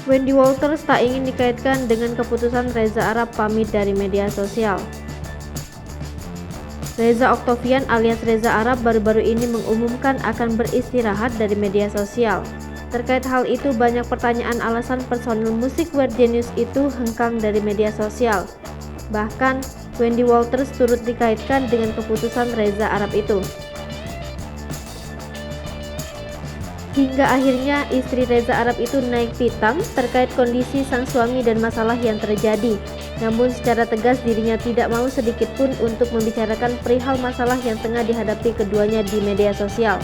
Wendy Walters tak ingin dikaitkan dengan keputusan Reza Arab pamit dari media sosial. Reza Octavian alias Reza Arab baru-baru ini mengumumkan akan beristirahat dari media sosial. Terkait hal itu, banyak pertanyaan alasan personil musik Weird Genius itu hengkang dari media sosial. Bahkan, Wendy Walters turut dikaitkan dengan keputusan Reza Arab itu. Hingga akhirnya istri Reza Arab itu naik pitam terkait kondisi sang suami dan masalah yang terjadi. Namun secara tegas dirinya tidak mau sedikit pun untuk membicarakan perihal masalah yang tengah dihadapi keduanya di media sosial.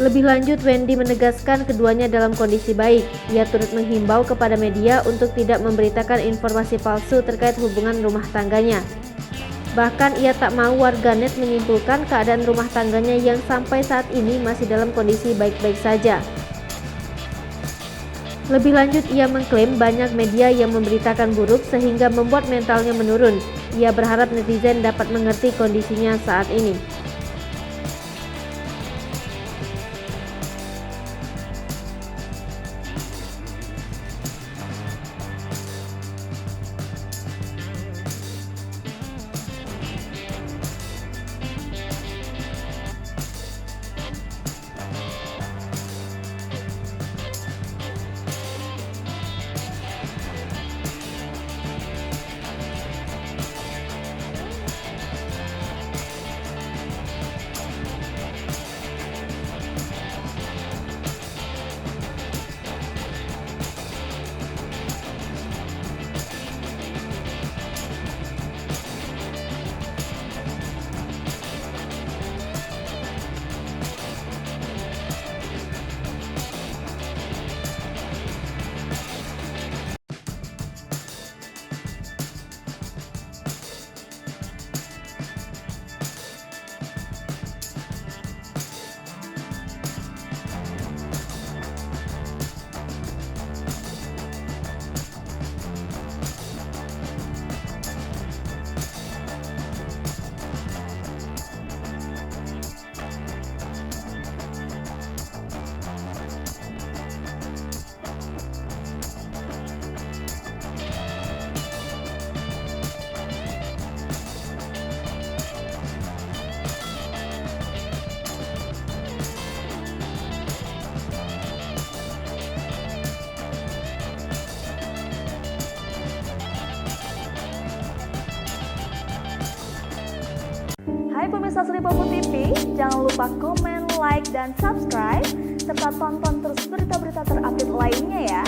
Lebih lanjut, Wendy menegaskan keduanya dalam kondisi baik. Ia turut menghimbau kepada media untuk tidak memberitakan informasi palsu terkait hubungan rumah tangganya. Bahkan ia tak mau warganet menyimpulkan keadaan rumah tangganya yang sampai saat ini masih dalam kondisi baik-baik saja. Lebih lanjut, ia mengklaim banyak media yang memberitakan buruk sehingga membuat mentalnya menurun. Ia berharap netizen dapat mengerti kondisinya saat ini. Hai pemirsa Sri Popo TV, jangan lupa komen, like, dan subscribe, serta tonton terus berita-berita terupdate lainnya ya.